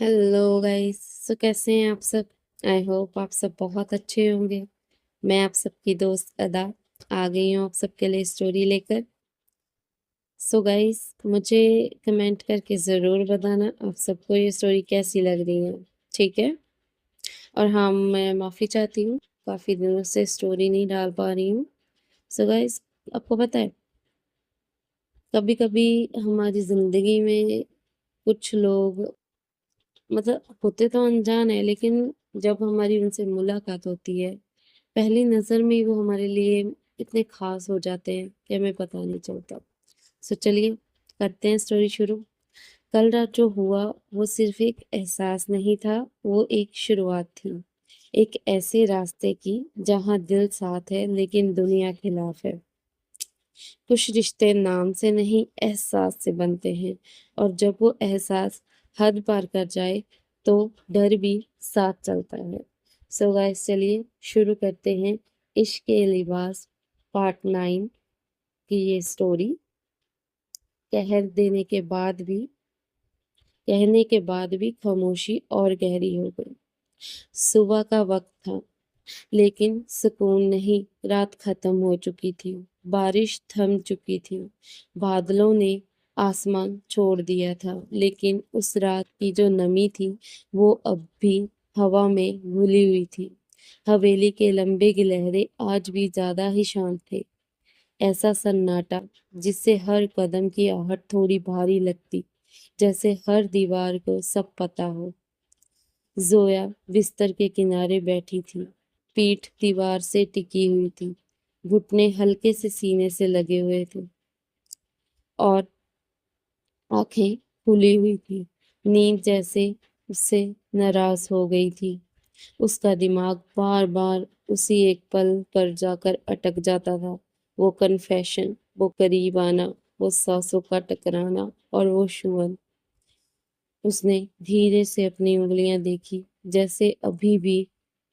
Hello guys. कैसे हैं आप सब? आई होप आप सब बहुत अच्छे होंगे। मैं आप सबकी दोस्त अदा आ गई हूँ आप सबके लिए स्टोरी लेकर। गाइस, मुझे कमेंट करके ज़रूर बताना आप सबको ये स्टोरी कैसी लग रही है। ठीक है। और हाँ, मैं माफ़ी चाहती हूँ, काफ़ी दिनों से स्टोरी नहीं डाल पा रही हूँ। गाइस, आपको पता है, कभी कभी हमारी ज़िंदगी में कुछ लोग, मतलब होते तो अनजान है, लेकिन जब हमारी उनसे मुलाकात होती है, पहली नज़र में ही वो हमारे लिए इतने खास हो जाते हैं कि हमें पता नहीं चलता। चलिए करते हैं स्टोरी शुरू। कल रात जो हुआ वो सिर्फ एक एहसास नहीं था, वो एक शुरुआत थी। एक ऐसे रास्ते की जहाँ दिल साथ है लेकिन दुनिया खिलाफ है। कुछ रिश्ते नाम से नहीं, एहसास से बनते हैं, और जब वो एहसास हद पार कर जाए तो डर भी साथ चलता है। गाइस, चलिए शुरू करते हैं इश्क के लिबास पार्ट 9 की ये स्टोरी। कह देने के बाद भी कहने के बाद भी खामोशी और गहरी हो गई। सुबह का वक्त था, लेकिन सुकून नहीं। रात खत्म हो चुकी थी, बारिश थम चुकी थी, बादलों ने आसमान छोड़ दिया था, लेकिन उस रात की जो नमी थी वो अब भी हवा में घुली हुई थी। हवेली के लंबे गिलहरे आज भी ज्यादा ही शांत थे। ऐसा सन्नाटा जिससे हर कदम की आहट थोड़ी भारी लगती, जैसे हर दीवार को सब पता हो। जोया बिस्तर के किनारे बैठी थी, पीठ दीवार से टिकी हुई थी, घुटने हल्के से सीने से लगे हुए थे और आंखें खुली हुई थी। नींद जैसे उससे नाराज हो गई थी। उसका दिमाग बार बार उसी एक पल पर जाकर अटक जाता था। वो कन्फेशन, वो करीब आना, वो सांसों का टकराना और वो छुअन। उसने धीरे से अपनी उंगलियां देखी, जैसे अभी भी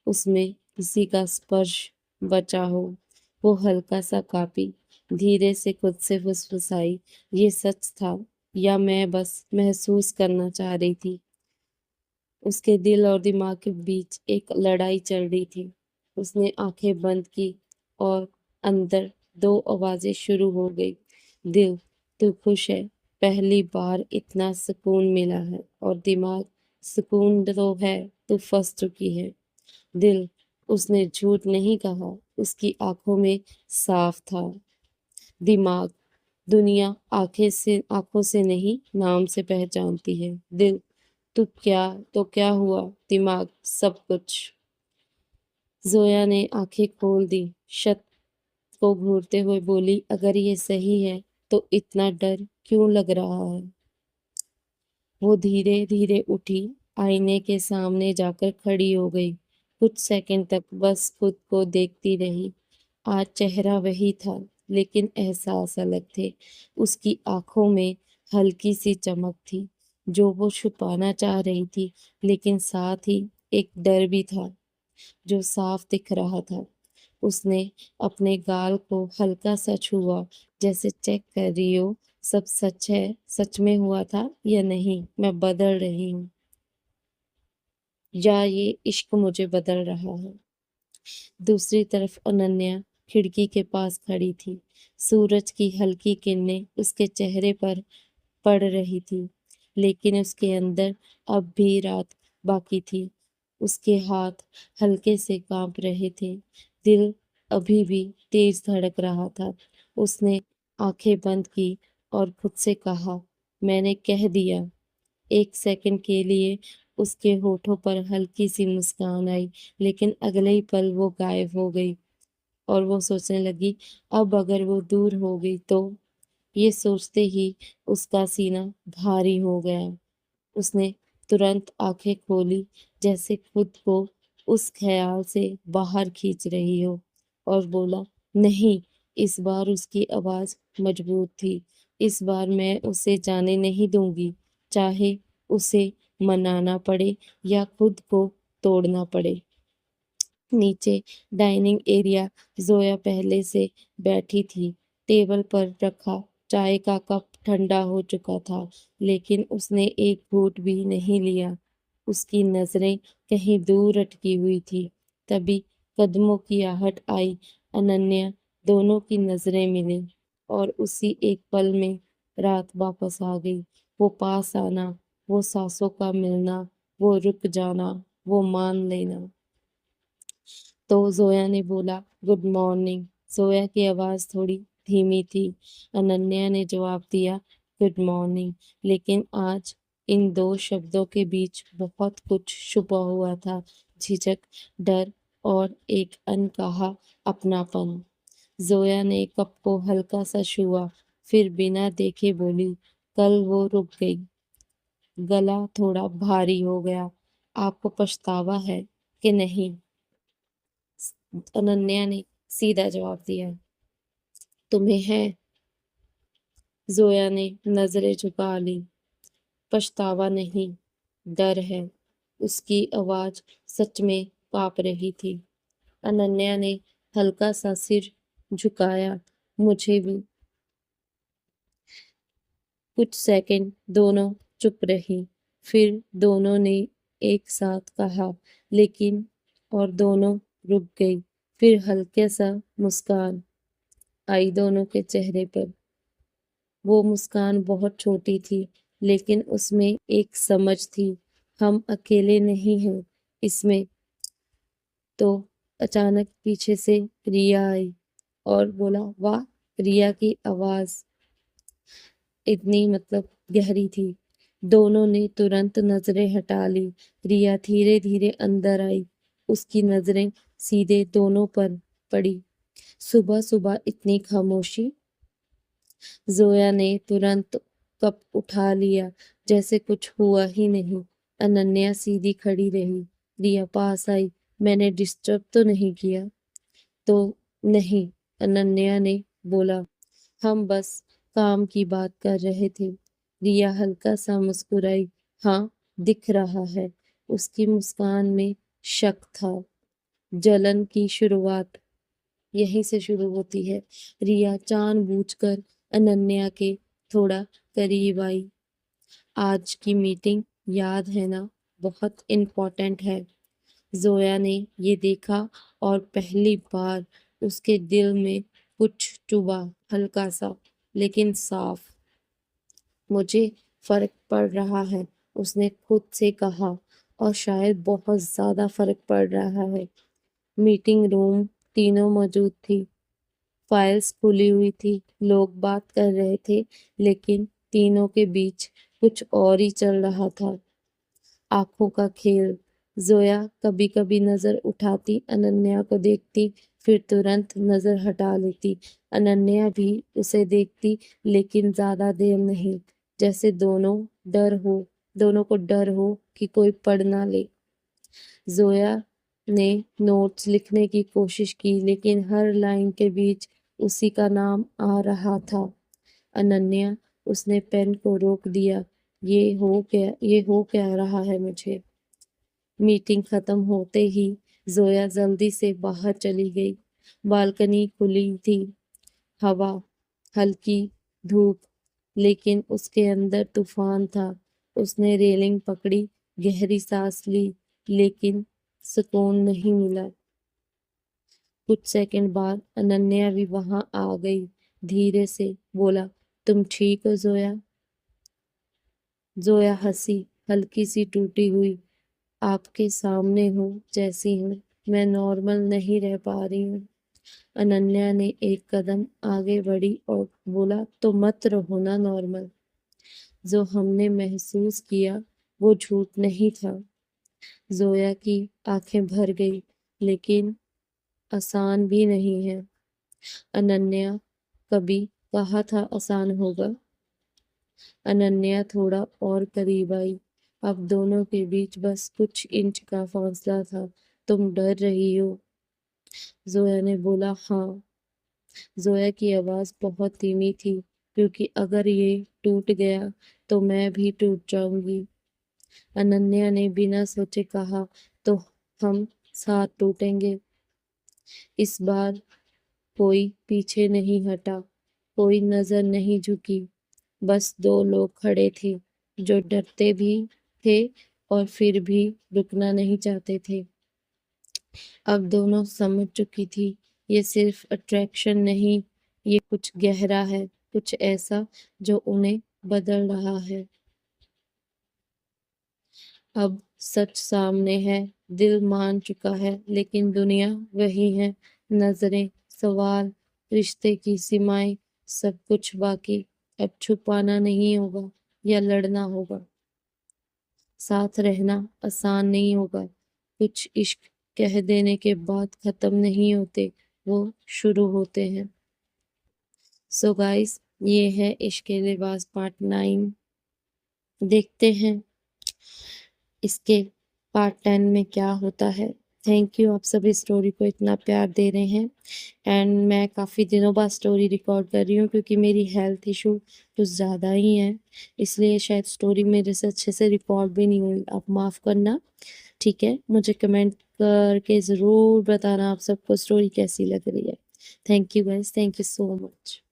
उसमें किसी का स्पर्श बचा हो। वो हल्का सा कांपी, धीरे से खुद से फुसफुसाई, ये सच था या मैं बस महसूस करना चाह रही थी? उसके दिल और दिमाग के बीच एक लड़ाई चल रही थी। उसने आंखें बंद की और अंदर दो आवाजें शुरू हो गई। दिल, तू खुश है, पहली बार इतना सुकून मिला है। और दिमाग, सुकून तो है, तू फंस चुकी है। दिल, उसने झूठ नहीं कहा, उसकी आंखों में साफ था। दिमाग, दुनिया आंखों से नहीं, नाम से पहचानती है। दिल, तो क्या हुआ? दिमाग, सब कुछ। जोया ने आंखें खोल दी, छत को घूरते हुए बोली, अगर ये सही है तो इतना डर क्यों लग रहा है? वो धीरे धीरे उठी, आईने के सामने जाकर खड़ी हो गई। कुछ सेकंड तक बस खुद को देखती रही। आज चेहरा वही था, लेकिन एहसास अलग थे। उसकी आंखों में हल्की सी चमक थी, जो वो छुपाना चाह रही थी, लेकिन साथ ही एक डर भी था, जो साफ दिख रहा था। उसने अपने गाल को हल्का सा छुआ, जैसे चेक कर रही हो सब सच है, सच में हुआ था या नहीं, मैं बदल रही हूँ या ये इश्क मुझे बदल रहा है। दूसरी तरफ अनन्या खिड़की के पास खड़ी थी। सूरज की हल्की किरणें उसके चेहरे पर पड़ रही थी, लेकिन उसके अंदर अब भी रात बाकी थी। उसके हाथ हल्के से कांप रहे थे, दिल अभी भी तेज धड़क रहा था। उसने आंखें बंद की और खुद से कहा, मैंने कह दिया। एक सेकंड के लिए उसके होठों पर हल्की सी मुस्कान आई, लेकिन अगले ही पल वो गायब हो गई। और वो सोचने लगी, अब अगर वो दूर हो गई तो? ये सोचते ही उसका सीना भारी हो गया। उसने तुरंत आंखें खोली, जैसे खुद को उस ख्याल से बाहर खींच रही हो, और बोला, नहीं। इस बार उसकी आवाज मजबूत थी। इस बार मैं उसे जाने नहीं दूंगी, चाहे उसे मनाना पड़े या खुद को तोड़ना पड़े। नीचे डाइनिंग एरिया, जोया पहले से बैठी थी। टेबल पर रखा चाय का कप ठंडा हो चुका था, लेकिन उसने एक घूंट भी नहीं लिया। اس کی نظریں کہیں دور اٹکی ہوئی تھی۔ تبھی قدموں کی آہٹ آئی، اننیا، دونوں کی نظریں ملیں اور اسی ایک پل میں رات واپس آ گئی۔ وہ پاس آنا، وہ سانسوں کا ملنا، وہ رک جانا، وہ مان لینا۔ تو زویا نے بولا، گڈ مارننگ۔ زویا کی آواز تھوڑی دھیمی تھی۔ اننیا نے جواب دیا، گڈ مارننگ، لیکن آج ان دو شبدوں کے بیچ بہت کچھ چھپا ہوا تھا، جھجک، ڈر اور ایک انکہا اپناپن۔ زویا نے کپ کو ہلکا سا چھوا، پھر بنا دیکھے بولی، کل وہ رک گئی۔ گلا تھوڑا بھاری ہو گیا۔ آپ کو پچھتاوا ہے کہ نہیں؟ اننیا نے سیدھا جواب دیا۔ تمہیں ہے؟ زویا نے نظریں جھکا لی۔ پچھتاوا نہیں، ڈر ہے۔ اس کی آواز سچ میں کانپ رہی تھی۔ اننیا نے ہلکا سا سر جھکایا۔ مجھے بھی۔ کچھ سیکنڈ دونوں چپ رہی، پھر دونوں نے ایک ساتھ کہا، لیکن، اور دونوں رک گئی۔ پھر ہلکا سا مسکان آئی دونوں کے چہرے پر۔ وہ مسکان بہت چھوٹی تھی، لیکن اس میں ایک سمجھ تھی، ہم اکیلے نہیں ہیں اس میں۔ تو اچانک پیچھے سے ریا آئی اور بولا، واہ! ریا کی آواز اتنی گہری تھی، دونوں نے ترنت نظریں ہٹا لی۔ ریا دھیرے دھیرے اندر آئی، اس کی نظریں سیدھے دونوں پر پڑی۔ صبح صبح اتنی خاموشی؟ زویا نے ترنت کپ اٹھا لیا جیسے کچھ ہوا ہی نہیں۔ اننیا سیدھی کھڑی رہی۔ ریا پاس آئی، میں نے ڈسٹرب تو نہیں کیا؟ تو نہیں، اننیا نے بولا، ہم بس کام کی بات کر رہے تھے۔ ریا ہلکا سا مسکرائی، ہاں، دکھ رہا ہے۔ اس کی مسکان میں شک تھا۔ جلن کی شروعات یہیں سے شروع ہوتی ہے۔ ریا جان بوجھ کر اننیا کے تھوڑا قریب آئی۔ آج کی میٹنگ یاد ہے نا؟ بہت امپورٹنٹ ہے۔ زویا نے یہ دیکھا اور پہلی بار اس کے دل میں کچھ چبھا، ہلکا سا لیکن صاف۔ مجھے فرق پڑ رہا ہے، اس نے خود سے کہا، اور شاید بہت زیادہ فرق پڑ رہا ہے۔ میٹنگ روم تینوں موجود تھی، فائلز کھلی ہوئی تھی، لوگ بات کر رہے تھے، لیکن تینوں کے بیچ کچھ اور ہی چل رہا تھا۔ آنکھوں کا کھیل۔ زویا کبھی کبھی نظر اٹھاتی، اننیا کو دیکھتی، پھر ترنت نظر ہٹا لیتی۔ اننیا بھی اسے دیکھتی، لیکن زیادہ دیر نہیں، جیسے دونوں کو ڈر ہو کہ کوئی پڑھ نہ لے۔ زویا نے نوٹس لکھنے کی کوشش کی، لیکن ہر لائن کے بیچ اسی کا نام آ رہا تھا، اننیا۔ اس نے پین کو روک دیا، یہ ہو کیا رہا ہے مجھے؟ میٹنگ ختم ہوتے ہی زویا جلدی سے باہر چلی گئی۔ بالکنی کھلی تھی، ہوا، ہلکی دھوپ، لیکن اس کے اندر طوفان تھا۔ اس نے ریلنگ پکڑی، گہری سانس لی، لیکن سکون نہیں ملا۔ کچھ سیکنڈ بعد اننیا بھی وہاں آ گئی، دھیرے سے بولا، تم ٹھیک ہو زویا؟ زویا ہنسی، ہلکی سی ٹوٹی ہوئی، آپ کے سامنے ہوں جیسی ہوں، میں نارمل نہیں رہ پا رہی ہوں۔ اننیا نے ایک قدم آگے بڑھی اور بولا، تو مت رہو نا نارمل۔ جو ہم نے محسوس کیا وہ جھوٹ نہیں تھا۔ زویا کی آنکھیں بھر گئی، لیکن آسان بھی نہیں ہے۔ اننیا، کبھی کہا تھا آسان ہوگا؟ اننیا تھوڑا اور قریب آئی، اب دونوں کے بیچ بس کچھ انچ کا فاصلہ تھا۔ تم ڈر رہی ہو؟ زویا نے بولا، ہاں۔ زویا کی آواز بہت دھیمی تھی، کیونکہ اگر یہ ٹوٹ گیا تو میں بھی ٹوٹ جاؤں گی۔ اننیا نے بنا سوچے کہا، تو ہم ساتھ ٹوٹیں گے۔ اس بار کوئی پیچھے نہیں ہٹا، کوئی نظر نہیں جھکی، بس دو لوگ کھڑے تھے جو ڈرتے بھی تھے और फिर भी रुकना नहीं चाहते थे। अब दोनों समझ चुकी थी, ये सिर्फ अट्रैक्शन नहीं, ये कुछ गहरा है, कुछ ऐसा जो उन्हें बदल रहा है। अब सच सामने है, दिल मान चुका है, लेकिन दुनिया वही है। नजरें, सवाल, रिश्ते की सीमाएं, सब कुछ बाकी। अब छुपाना नहीं होगा या लड़ना होगा। साथ रहना आसान नहीं होगा। कुछ इश्क कह देने के बाद खत्म नहीं होते, वो शुरू होते हैं। सो गाइस, ये है इश्क के लिबास पार्ट 9। देखते हैं इसके पार्ट 10 में क्या होता है। थैंक यू, आप सभी स्टोरी को इतना प्यार दे रहे हैं। एंड मैं काफ़ी दिनों बाद स्टोरी रिकॉर्ड कर रही हूँ क्योंकि मेरी हेल्थ इशू कुछ ज़्यादा ही है, इसलिए शायद स्टोरी मेरे से अच्छे से रिकॉर्ड भी नहीं हुई। आप माफ़ करना, ठीक है। मुझे कमेंट करके ज़रूर बताना आप सबको स्टोरी कैसी लग रही है। Thank you guys, thank you so much.